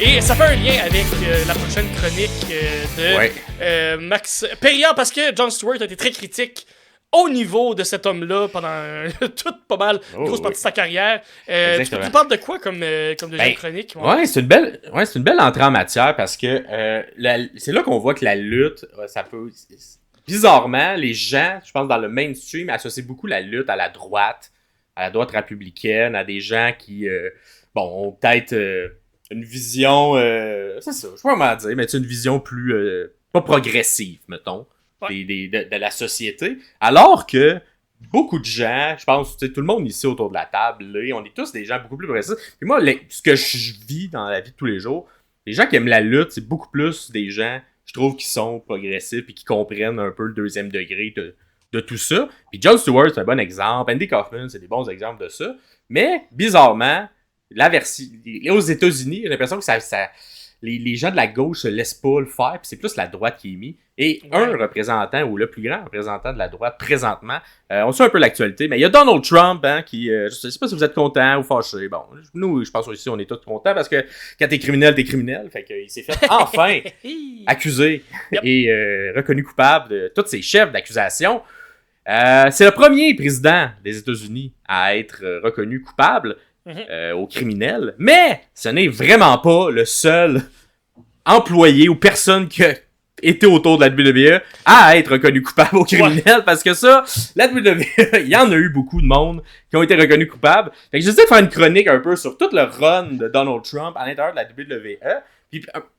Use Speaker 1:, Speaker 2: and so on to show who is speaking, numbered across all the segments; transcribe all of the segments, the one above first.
Speaker 1: Et ça fait un lien avec la prochaine chronique de Max Perriand, parce que Jon Stewart a été très critique au niveau de cet homme-là pendant toute pas mal grosse partie de sa carrière. Tu parles de quoi comme deuxième chronique?
Speaker 2: C'est une belle entrée en matière parce que c'est là qu'on voit que la lutte, ça peut... Bizarrement, les gens, je pense dans le mainstream, associent beaucoup la lutte à la droite républicaine, à des gens qui ont peut-être une vision, c'est ça, je sais pas comment dire, mais c'est une vision plus, pas progressive, mettons, de la société. Alors que beaucoup de gens, je pense, tout le monde ici autour de la table, là, on est tous des gens beaucoup plus progressifs. Puis moi, ce que je vis dans la vie de tous les jours, les gens qui aiment la lutte, c'est beaucoup plus des gens, je trouve, qui sont progressifs et qui comprennent un peu le deuxième degré de tout ça. Puis Jon Stewart, c'est un bon exemple. Andy Kaufman, c'est des bons exemples de ça. Mais, bizarrement, aux États-Unis, j'ai l'impression que les gens de la gauche se laissent pas le faire, puis c'est plus la droite qui est mis. Et un représentant, ou le plus grand représentant de la droite présentement, on suit un peu l'actualité, mais il y a Donald Trump, qui, je sais pas si vous êtes content ou fâché. Bon, nous, je pense aussi on est tous contents, parce que quand t'es criminel, fait qu'il s'est fait enfin accusé et reconnu coupable de tous ses chefs d'accusation. C'est le premier président des États-Unis à être reconnu coupable aux criminels, mais ce n'est vraiment pas le seul employé ou personne qui a été autour de la WWE à être reconnu coupable aux criminels, parce que ça, la WWE, il y en a eu beaucoup de monde qui ont été reconnus coupables. Fait que j'essaie de faire une chronique un peu sur tout le run de Donald Trump à l'intérieur de la WWE,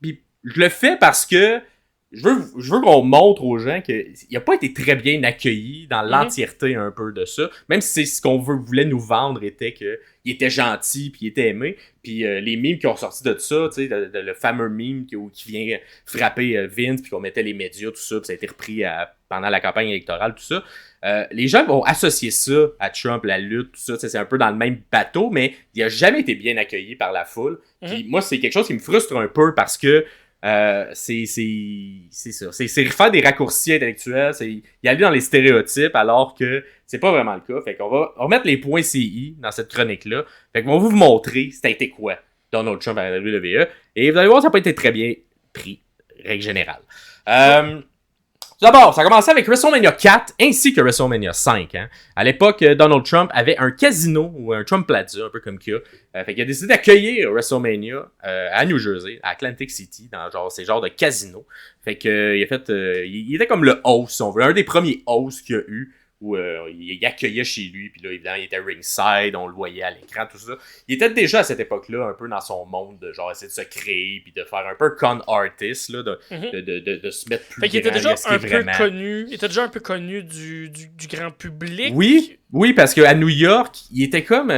Speaker 2: puis je le fais parce que je veux qu'on montre aux gens qu'il n'a pas été très bien accueilli dans l'entièreté un peu de ça. Même si c'est ce qu'on voulait nous vendre était qu'il était gentil puis il était aimé. Puis les mimes qui ont sorti de ça, tu sais, le fameux meme qui vient frapper Vince puis qu'on mettait les médias, tout ça, puis ça a été repris pendant la campagne électorale, tout ça. Les gens vont associer ça à Trump, la lutte, tout ça. C'est un peu dans le même bateau, mais il n'a jamais été bien accueilli par la foule. Puis moi, c'est quelque chose qui me frustre un peu parce que c'est ça. C'est faire des raccourcis intellectuels, c'est y aller dans les stéréotypes alors que c'est pas vraiment le cas. Fait qu'on va remettre les points CI dans cette chronique-là. Fait qu'on va vous montrer ça a été quoi Donald Trump à la WWE. Et vous allez voir, ça n'a pas été très bien pris, règle générale. Tout d'abord, ça a commencé avec WrestleMania 4 ainsi que WrestleMania 5. À l'époque, Donald Trump avait un casino ou un Trump Plaza, un peu comme qu'il a. Fait qu'il a décidé d'accueillir WrestleMania à New Jersey, à Atlantic City, dans ces genres de casinos. Fait que il était comme le host, si on veut, un des premiers hosts qu'il y a eu, où il accueillait chez lui, puis là, évidemment, il était ringside, on le voyait à l'écran, tout ça. Il était déjà à cette époque-là un peu dans son monde, de genre essayer de se créer, puis de faire un peu con artist, là, de se mettre plus
Speaker 1: fait qu'il était
Speaker 2: grand,
Speaker 1: déjà un peu connu, il était déjà un peu connu du grand public.
Speaker 2: Oui, parce qu'à New York, il était comme...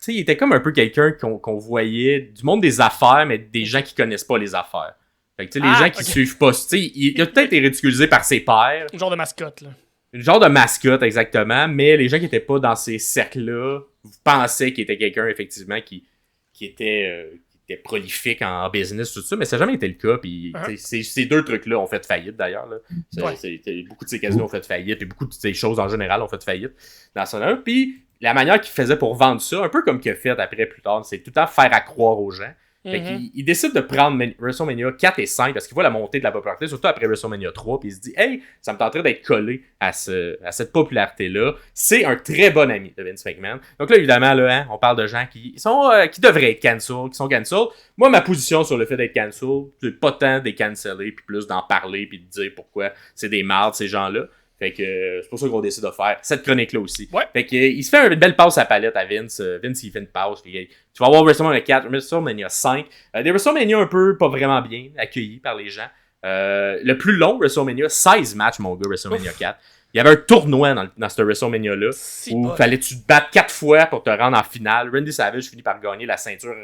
Speaker 2: il était comme un peu quelqu'un qu'on voyait du monde des affaires, mais des gens qui connaissent pas les affaires. Fait que, les gens qui suivent pas, il a peut-être été ridiculisé par ses pairs.
Speaker 1: Un genre de mascotte, là.
Speaker 2: Un genre de mascotte, exactement, mais les gens qui étaient pas dans ces cercles-là pensaient qu'il était quelqu'un, effectivement, qui était prolifique en business, tout ça, mais ça n'a jamais été le cas, puis ces deux trucs-là ont fait faillite, d'ailleurs. Là. Beaucoup de ces casinos ont fait faillite, et beaucoup de ces choses, en général, ont fait faillite dans son œuvre, puis la manière qu'il faisait pour vendre ça, un peu comme qu'il a fait après, plus tard, c'est tout le temps faire à croire aux gens. Fait qu'il décide de prendre WrestleMania 4 et 5 parce qu'il voit la montée de la popularité, surtout après WrestleMania 3, puis il se dit « Hey, ça me tenterait d'être collé à cette popularité-là. » C'est un très bon ami de Vince McMahon. Donc là, évidemment, là, on parle de gens qui devraient être cancel, qui sont cancel. Moi, ma position sur le fait d'être cancel, c'est pas tant de canceller, puis plus d'en parler, puis de dire pourquoi c'est des mardes, ces gens-là. Fait que c'est pour ça qu'on décide de faire cette chronique-là aussi.
Speaker 1: Ouais.
Speaker 2: Fait que il se fait une belle passe à palette à Vince. Vince, il fait une pause. Tu vas avoir WrestleMania 4, WrestleMania 5. Des WrestleMania un peu pas vraiment bien accueillis par les gens. Le plus long WrestleMania, 16 matchs, mon gars, WrestleMania 4. Il y avait un tournoi dans ce WrestleMania-là où fallait tu te battre 4 fois pour te rendre en finale. Randy Savage finit par gagner la ceinture,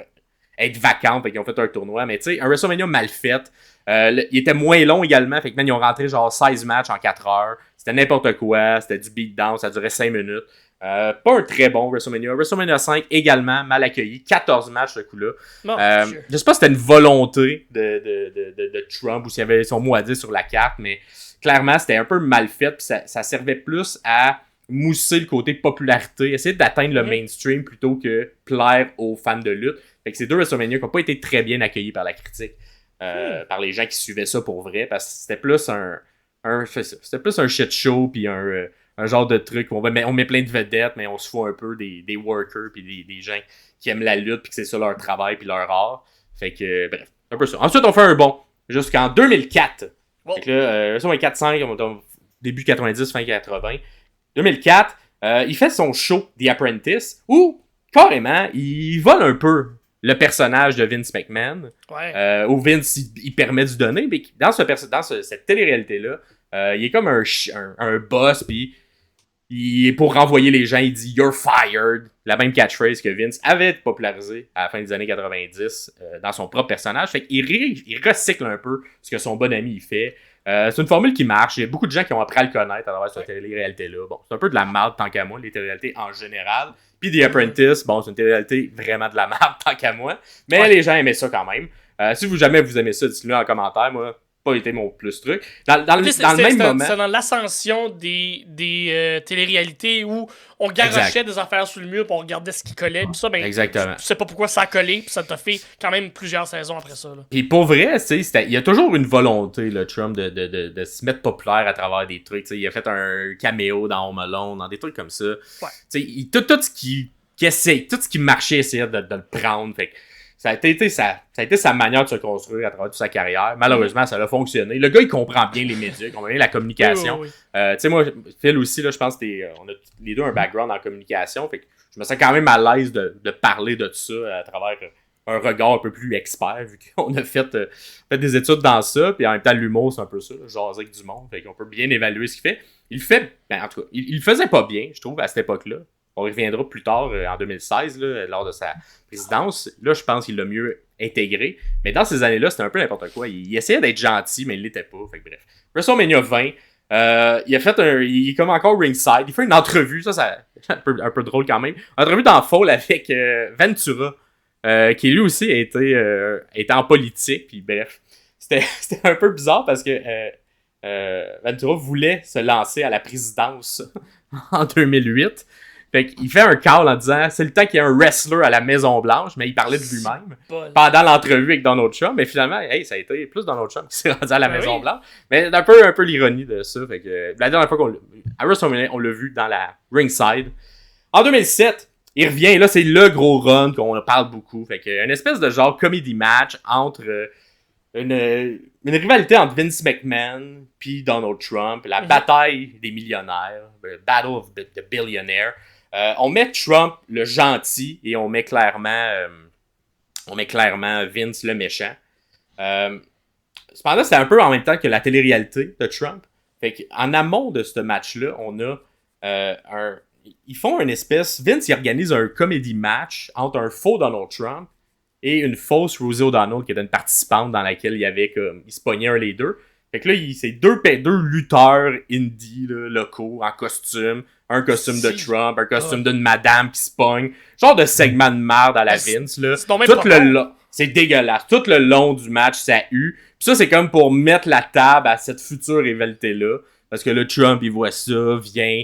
Speaker 2: être vacante, fait qu'ils ont fait un tournoi. Mais tu sais, un WrestleMania mal fait. Il était moins long également, fait que ils ont rentré genre 16 matchs en 4 heures. C'était n'importe quoi, c'était du beatdown, ça durait 5 minutes. Pas un très bon WrestleMania. WrestleMania 5 également mal accueilli, 14 matchs ce coup-là. Je sais pas si c'était une volonté de Trump ou s'il y avait son mot à dire sur la carte, mais clairement c'était un peu mal fait, puis ça servait plus à mousser le côté popularité, essayer d'atteindre le mainstream plutôt que plaire aux fans de lutte. Fait que c'est 2 WrestleMania qui n'ont pas été très bien accueillis par la critique, par les gens qui suivaient ça pour vrai, parce que c'était plus c'était plus un shit show, puis un genre de truc où on met plein de vedettes, mais on se fout un peu des workers, puis des gens qui aiment la lutte, puis que c'est ça leur travail, puis leur art. Fait que, bref, un peu ça. Ensuite, on fait un bond jusqu'en 2004. Fait que là, 4-5, début 90, fin 80. 2004, il fait son show The Apprentice, où, carrément, il vole un peu le personnage de Vince McMahon, où Vince, il permet de donner, mais dans cette télé-réalité-là, il est comme un boss, puis pour renvoyer les gens, il dit « You're fired », la même catchphrase que Vince avait popularisée à la fin des années 90 dans son propre personnage. Fait qu'il il recycle un peu ce que son bon ami il fait. C'est une formule qui marche. Il y a beaucoup de gens qui ont appris à le connaître à travers cette télé-réalité-là. Bon, c'est un peu de la merde tant qu'à moi, les télé-réalités en général. Puis The Apprentice, bon, c'est une télé-réalité vraiment de la merde tant qu'à moi. Mais les gens aimaient ça quand même. Si jamais vous aimez ça, dites-le en commentaire. Moi, pas été mon plus truc. Dans le même moment...
Speaker 1: C'est dans l'ascension des téléréalités où on garochait des affaires sur le mur puis on regardait ce qui collait. Puis ça, ben,
Speaker 2: exactement.
Speaker 1: Tu sais pas pourquoi ça a collé, puis ça t'a fait quand même plusieurs saisons après ça. Puis
Speaker 2: pour vrai, il y a toujours une volonté, le Trump, de se mettre populaire à travers des trucs. T'sais, il a fait un caméo dans Home Alone, dans des trucs comme ça. Tout ce qui essaie, tout ce qui marchait, essayait de le prendre. Fait que ça a été sa manière de se construire à travers toute sa carrière. Malheureusement, ça a fonctionné. Le gars, il comprend bien les médias, il comprend bien la communication.
Speaker 1: Oui.
Speaker 2: Tu sais, moi, Phil aussi, là, je pense qu'on a les deux un background en communication. Fait que je me sens quand même à l'aise de parler de tout ça à travers un regard un peu plus expert, vu qu'on a fait des études dans ça. Puis en même temps, l'humour, c'est un peu ça, jaser avec du monde. Fait qu'on peut bien évaluer ce qu'il fait. Il fait, en tout cas, il le faisait pas bien, je trouve, à cette époque-là. On y reviendra plus tard, en 2016, là, lors de sa présidence. Là, je pense qu'il l'a mieux intégré. Mais dans ces années-là, c'était un peu n'importe quoi. Il essayait d'être gentil, mais il l'était pas. Fait que bref. WrestleMania 20, il a fait il est comme encore ringside. Il fait une entrevue, ça un peu drôle quand même. Une entrevue dans Fall avec Ventura, qui lui aussi était en politique. Puis bref, c'était un peu bizarre parce que Ventura voulait se lancer à la présidence en 2008. Fait qu'il fait un call en disant c'est le temps qu'il y ait un wrestler à la Maison Blanche, mais il parlait de lui-même pendant l'entrevue avec Donald Trump. Mais finalement, ça a été plus Donald Trump qui s'est rendu à la Maison Blanche. Mais un peu l'ironie de ça. Fait que la dernière fois à WrestleMania, on l'a vu dans la ringside. En 2007, il revient et là, c'est le gros run qu'on parle beaucoup. Fait que une espèce de genre comedy match entre une rivalité entre Vince McMahon puis Donald Trump, la bataille des millionnaires, Battle of the Billionaire. On met Trump le gentil et on met clairement Vince le méchant. Cependant, c'était un peu en même temps que la télé-réalité de Trump. Fait qu'en amont de ce match-là, on a ils font une espèce... Vince, il organise un comedy match entre un faux Donald Trump et une fausse Rosie O'Donnell qui était une participante dans laquelle il y avait comme... Il se pognait un les deux. Fait que là, c'est deux lutteurs indie là, locaux en costume. Un costume de Trump, un costume d'une madame qui se pogne. Genre de segment de merde à la Vince, là. C'est dégueulasse. Tout le long du match, ça Puis ça, c'est comme pour mettre la table à cette future rivalité-là. Parce que là, Trump, il voit ça, vient,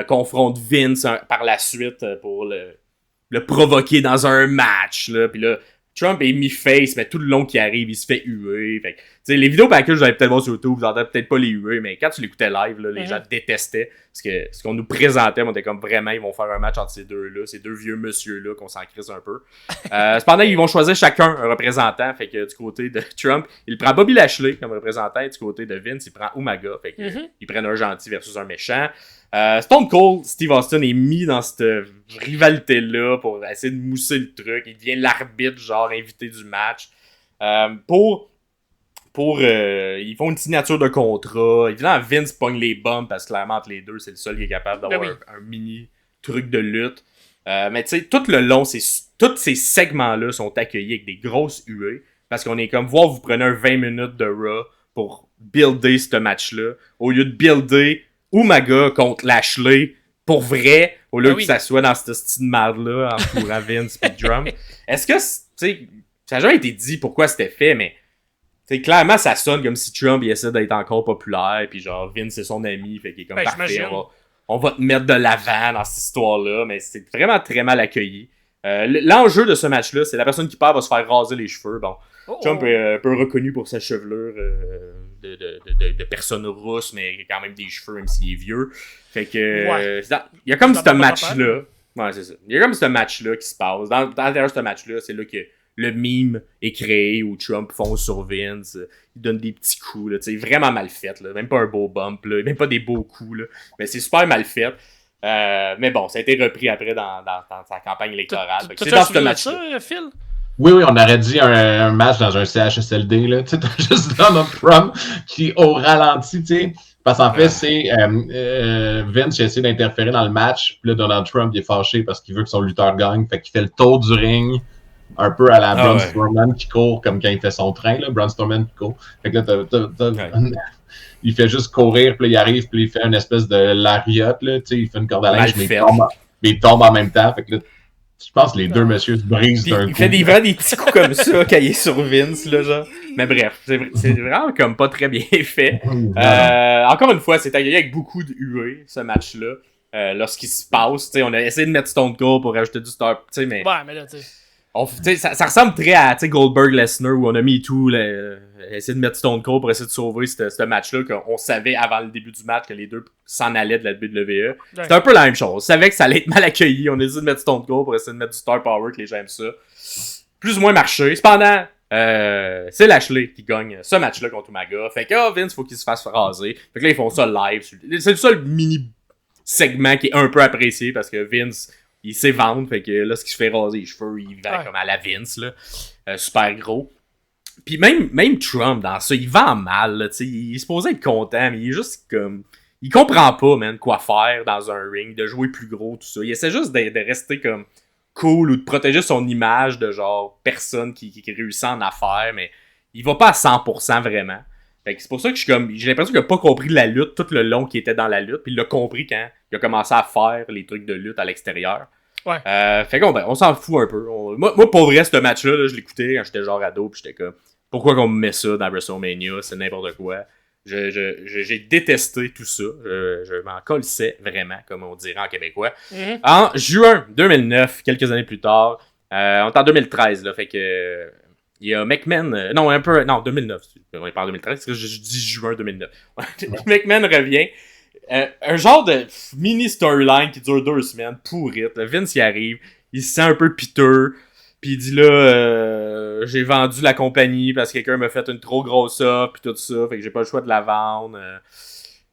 Speaker 2: confronte Vince par la suite pour le provoquer dans un match, là. Puis là, Trump est mi-face, mais tout le long qu'il arrive, il se fait huer. Fait que, les vidéos package, vous allez peut-être voir sur YouTube, vous entendez peut-être pas les huer, mais quand tu l'écoutais live, là, les gens détestaient. Parce que ce qu'on nous présentait, on était comme vraiment, ils vont faire un match entre ces deux-là, ces deux vieux monsieur-là, qu'on s'en crisse un peu. Cependant, ils vont choisir chacun un représentant. Fait que du côté de Trump, il prend Bobby Lashley comme représentant, et du côté de Vince, il prend Umaga. Fait que ils prennent un gentil versus un méchant. Stone Cold, Steve Austin est mis dans cette rivalité-là pour essayer de mousser le truc. Il devient l'arbitre, genre invité du match. Ils font une signature de contrat. Évidemment, Vince pogne les bombes parce que clairement, entre les deux, c'est le seul qui est capable d'avoir un mini truc de lutte. Mais tu sais, tout le long, tous ces segments-là sont accueillis avec des grosses huées. Parce qu'on est comme, vous prenez un 20 minutes de Raw pour builder ce match-là. Au lieu de builder Umaga contre Lashley pour vrai, au lieu que ça soit dans cette style de merde-là, en courant Vince et Drum. Est-ce que, tu sais, ça n'a jamais été dit pourquoi c'était fait, mais t'sais, clairement, ça sonne comme si Trump il essaie d'être encore populaire, puis genre Vince c'est son ami, fait qu'il est comme parfait. on va te mettre de l'avant dans cette histoire-là, mais c'est vraiment très mal accueilli. L'enjeu de ce match-là, c'est la personne qui perd va se faire raser les cheveux. Bon, Trump est un peu reconnu pour sa chevelure de personne rousse, mais quand même des cheveux, même s'il est vieux. Fait que il y a comme ce match-là. Ouais, c'est ça. Il y a comme ce match-là qui se passe. Dans l'intérieur de ce match-là, c'est là que le meme est créé où Trump fonce sur Vince. Il donne des petits coups, là, vraiment mal fait. Là. Même pas un beau bump, là, même pas des beaux coups. Là. Mais c'est super mal fait. Mais bon, ça a été repris après dans sa campagne électorale.
Speaker 1: C'est dans ce match-là, Phil?
Speaker 3: Oui, on aurait dit un match dans un CHSLD. Là. Tu sais, t'as juste Donald Trump qui, au ralenti, tu sais, parce qu'en fait, c'est Vince qui essaie d'interférer dans le match. Puis là, Donald Trump il est fâché parce qu'il veut que son lutteur gagne. Fait qu'il fait le tour du ring, un peu à la Braun Strowman qui court comme quand il fait son train. Là, Braun Strowman qui court. Fait que là, il fait juste courir, puis là, il arrive, puis il fait une espèce de lariat. Là, tu sais, il fait une corde à linge, mais il tombe en même temps. Fait que là, je pense que les deux messieurs se brisent d'un coup.
Speaker 2: Il fait des petits coups comme ça quand il est sur Vince, là, genre. Mais bref, c'est vraiment comme pas très bien fait. Encore une fois, c'est accueilli avec beaucoup de huées, ce match-là. Lorsqu'il se passe, tu sais, on a essayé de mettre Stone Cold pour rajouter du star, tu sais, mais...
Speaker 1: Ouais, mais là, tu sais...
Speaker 2: Ça ressemble très à Goldberg-Lesnar où on a mis tout, essayer de mettre Stone Cold pour essayer de sauver ce match-là, qu'on savait avant le début du match que les deux s'en allaient de la WWE. C'était un peu la même chose. On savait que ça allait être mal accueilli. On a essayé de mettre Stone Cold pour essayer de mettre du star power, que les gens aiment ça. Plus ou moins marché. Cependant, c'est Lashley qui gagne ce match-là contre Umaga. Fait que Vince, faut qu'il se fasse raser. Fait que là, ils font ça live. C'est le seul mini segment qui est un peu apprécié parce que Vince... il sait vendre, fait que là, ce qui se fait raser les cheveux, il vend comme à la Vince, là. Super gros. Puis même Trump, dans ça, il vend mal, là, t'sais. Il est supposé être content, mais il est juste comme... il comprend pas, man, quoi faire dans un ring, de jouer plus gros, tout ça. Il essaie juste de rester comme cool ou de protéger son image de genre personne qui réussit en affaires, mais il va pas à 100% vraiment. Fait que c'est pour ça que j'ai l'impression qu'il a pas compris la lutte tout le long qu'il était dans la lutte, puis il l'a compris quand il a commencé à faire les trucs de lutte à l'extérieur.
Speaker 1: Ouais.
Speaker 2: Fait qu'on on s'en fout un peu. Moi, pour vrai, ce match-là, là, je l'écoutais quand j'étais genre ado, puis j'étais comme, pourquoi qu'on me met ça dans WrestleMania? C'est n'importe quoi. J'ai détesté tout ça. Je m'en colissais vraiment, comme on dirait en québécois. Mm-hmm. En juin 2009, quelques années plus tard, on est en 2013, là, fait que... il y a McMahon... non, 2009. On est pas en 2013, parce que je dis juin 2009. McMahon revient. Un genre de mini storyline qui dure 2 semaines, pourrite. Vince y arrive, il se sent un peu piteux, puis il dit là, j'ai vendu la compagnie parce que quelqu'un m'a fait une trop grosse offre, puis tout ça, fait que j'ai pas le choix de la vendre.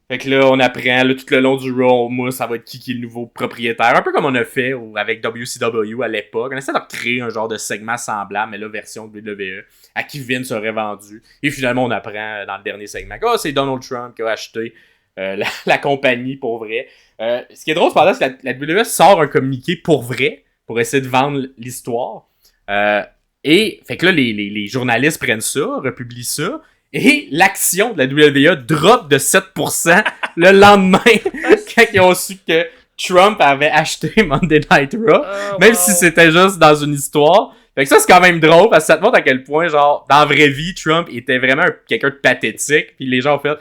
Speaker 2: Fait que là, on apprend, là, tout le long du Raw, moi, ça va être qui est le nouveau propriétaire. Un peu comme on a fait avec WCW à l'époque. On essaie de créer un genre de segment semblable, mais là, version WWE, à qui Vince aurait vendu. Et finalement, on apprend dans le dernier segment que c'est Donald Trump qui a acheté la compagnie pour vrai. Ce qui est drôle, cependant, c'est que la WWE sort un communiqué pour vrai, pour essayer de vendre l'histoire. Et fait que là, les journalistes prennent ça, republient ça. Et l'action de la WWE drop de 7% le lendemain quand ils ont su que Trump avait acheté Monday Night Raw. Même si c'était juste dans une histoire. Fait que ça, c'est quand même drôle parce que ça te montre à quel point, genre, dans la vraie vie, Trump était vraiment quelqu'un de pathétique. Puis les gens ont fait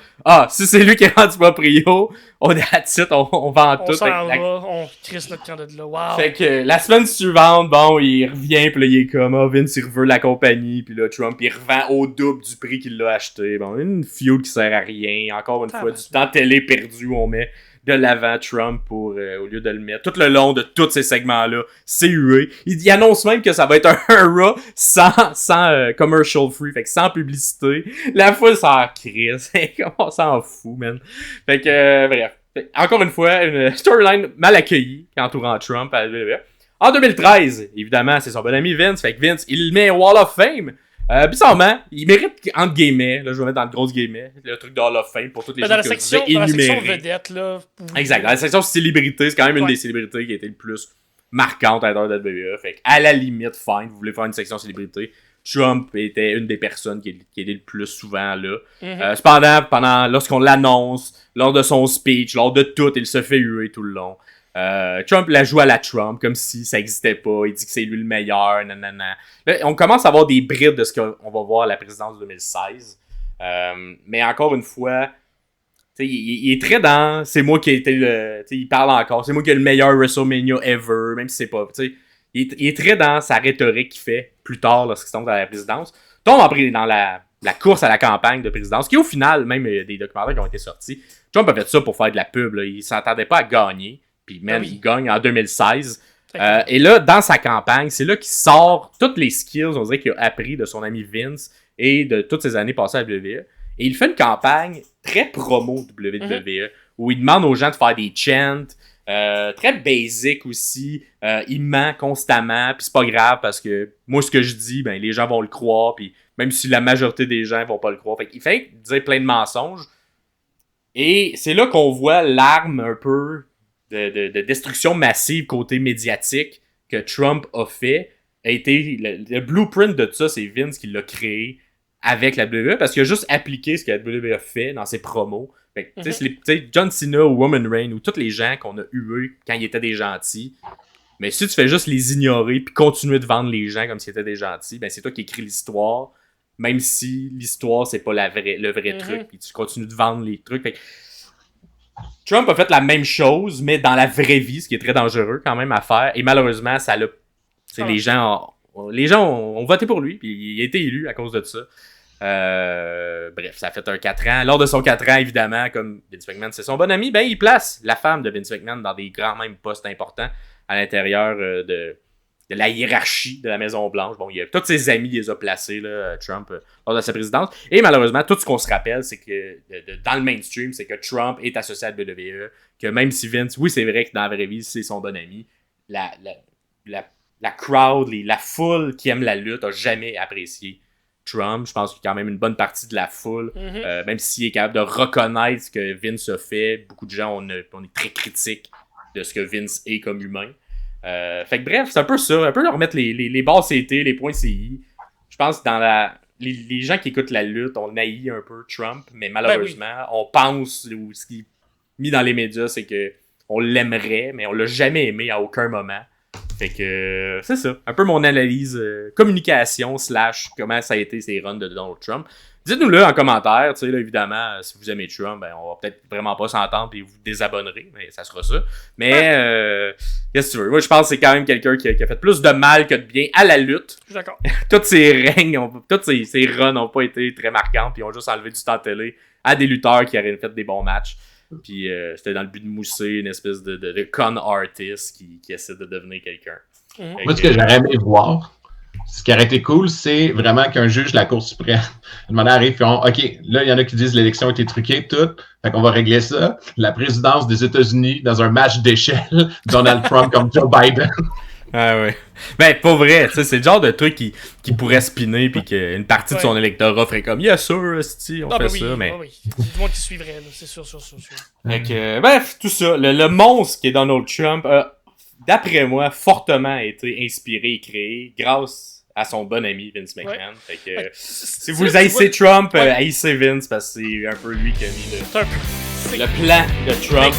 Speaker 2: si c'est lui qui est rendu proprio, on est à titre, on vend tout.
Speaker 1: On s'en va, on crisse notre camp de là. Wow.
Speaker 2: Fait que la semaine suivante, bon, il revient, puis là, il est comme Vince, il veut la compagnie, puis là, Trump, il revend au double du prix qu'il l'a acheté. Bon, une feud qui sert à rien. Encore une fois, du temps télé perdu où on met de l'avant Trump pour au lieu de le mettre tout le long de tous ces segments-là, c'est hué. Il annonce même que ça va être un Raw sans commercial free, fait que sans publicité. La foule s'en crise, on s'en fout, man. Fait que bref, encore une fois, une storyline mal accueillie entourant Trump à la WWE. En 2013, évidemment, c'est son bon ami Vince, fait que Vince, il le met au Wall of Fame. Bizarrement, il mérite, entre guillemets, là je vais mettre dans le gros guillemets, le truc de Hall of Fame pour toutes les gens que vous avez énumérés. Dans la section
Speaker 1: vedette, là.
Speaker 2: Exact, dans la section célébrité, c'est quand même une des célébrités qui a été le plus marquante à l'intérieur de la WWE. Fait à la limite, fine, vous voulez faire une section célébrité. Trump était une des personnes qui était le plus souvent là. Mm-hmm. Cependant, lorsqu'on l'annonce, lors de son speech, lors de tout, il se fait huer tout le long. Trump la joue à la Trump comme si ça existait pas, il dit que c'est lui le meilleur, nanana. Là, on commence à avoir des brides de ce qu'on va voir à la présidence de 2016, mais encore une fois, il est très dans. C'est moi qui ai été le. Il parle encore. C'est moi qui ai le meilleur WrestleMania ever. Même si c'est pas. Il est très dans sa rhétorique qu'il fait plus tard lorsqu'il tombe dans la présidence. Tombe après dans la course à la campagne de présidence, qui au final, même des documentaires qui ont été sortis, Trump a fait ça pour faire de la pub. Là. Il s'attendait pas à gagner. Puis même, il gagne en 2016. Et là, dans sa campagne, c'est là qu'il sort toutes les skills, on dirait qu'il a appris de son ami Vince et de toutes ses années passées à WWE. Et il fait une campagne très promo WWE, où il demande aux gens de faire des chants, très basic aussi. Il ment constamment, puis c'est pas grave parce que moi, ce que je dis, ben les gens vont le croire, puis même si la majorité des gens vont pas le croire. Il fait dire plein de mensonges. Et c'est là qu'on voit l'arme un peu de destruction massive côté médiatique que Trump a fait. A été le blueprint de ça, c'est Vince qui l'a créé avec la WWE, parce qu'il a juste appliqué ce que la WWE a fait dans ses promos. Fait que, John Cena ou Roman Reigns ou tous les gens qu'on a eu quand ils étaient des gentils, mais si tu fais juste les ignorer puis continuer de vendre les gens comme s'ils étaient des gentils, ben c'est toi qui écris l'histoire, même si l'histoire c'est pas le vrai truc, puis tu continues de vendre les trucs. Fait que Trump a fait la même chose, mais dans la vraie vie, ce qui est très dangereux quand même à faire, et malheureusement ça l'a... Les gens ont voté pour lui, puis il a été élu à cause de ça. Bref, ça a fait un 4 ans. Lors de son 4 ans, évidemment, comme Vince McMahon, c'est son bon ami, ben il place la femme de Vince McMahon dans des grands même postes importants à l'intérieur de la hiérarchie de la Maison-Blanche. Bon, il y a tous ses amis, il les a placés, là, Trump, lors de sa présidence. Et malheureusement, tout ce qu'on se rappelle, c'est que dans le mainstream, c'est que Trump est associé à la WWE, que même si Vince, oui, c'est vrai que dans la vraie vie, c'est son bon ami, la crowd, la foule qui aime la lutte a jamais apprécié Trump. Je pense qu'il y a quand même une bonne partie de la foule, même s'il est capable de reconnaître ce que Vince a fait. Beaucoup de gens, on est très critiques de ce que Vince est comme humain. Fait que bref, c'est un peu ça. Un peu leur remettre les barres CT, les points CI. Je pense que dans les gens qui écoutent la lutte, on haït un peu Trump, mais malheureusement, on pense, ou ce qui est mis dans les médias, c'est que on l'aimerait, mais on l'a jamais aimé à aucun moment. Fait que c'est ça, un peu mon analyse communication / comment ça a été ces runs de Donald Trump. Dites-nous-le en commentaire, tu sais, là, évidemment, si vous aimez Trump, ben, on va peut-être vraiment pas s'entendre et vous désabonnerez, mais ça sera ça. Mais, qu'est-ce que tu veux? Moi, je pense que c'est quand même quelqu'un qui a fait plus de mal que de bien à la lutte.
Speaker 1: Je suis d'accord.
Speaker 2: Toutes ses règnes, toutes ses runs n'ont pas été très marquantes, puis ils ont juste enlevé du temps de télé à des lutteurs qui auraient fait des bons matchs. Puis c'était dans le but de mousser une espèce de con artist qui essaie de devenir quelqu'un.
Speaker 3: Moi, ce que j'aurais aimé voir, ce qui aurait été cool, c'est vraiment qu'un juge de la Cour suprême demandait à arrive, puis OK, là, il y en a qui disent que l'élection a été truquée, tout. Fait qu'on va régler ça. La présidence des États-Unis dans un match d'échelle, Donald Trump comme Joe Biden.
Speaker 2: Ah ouais. Ben, pas vrai. C'est le genre de truc qui pourrait spinner, puis qu'une partie de son électorat ferait comme, yes, sûr, on fait ça. Mais...
Speaker 1: oui. Il y a du monde qui suivrait, là. C'est sûr.
Speaker 2: Fait que, bref, tout ça. Le monstre qui est Donald Trump a, d'après moi, fortement été inspiré et créé grâce à son bon ami Vince McMahon. Fait que, si vous haïssez Trump, haïssez Vince, parce que c'est un peu lui qui a mis le plan de Trump.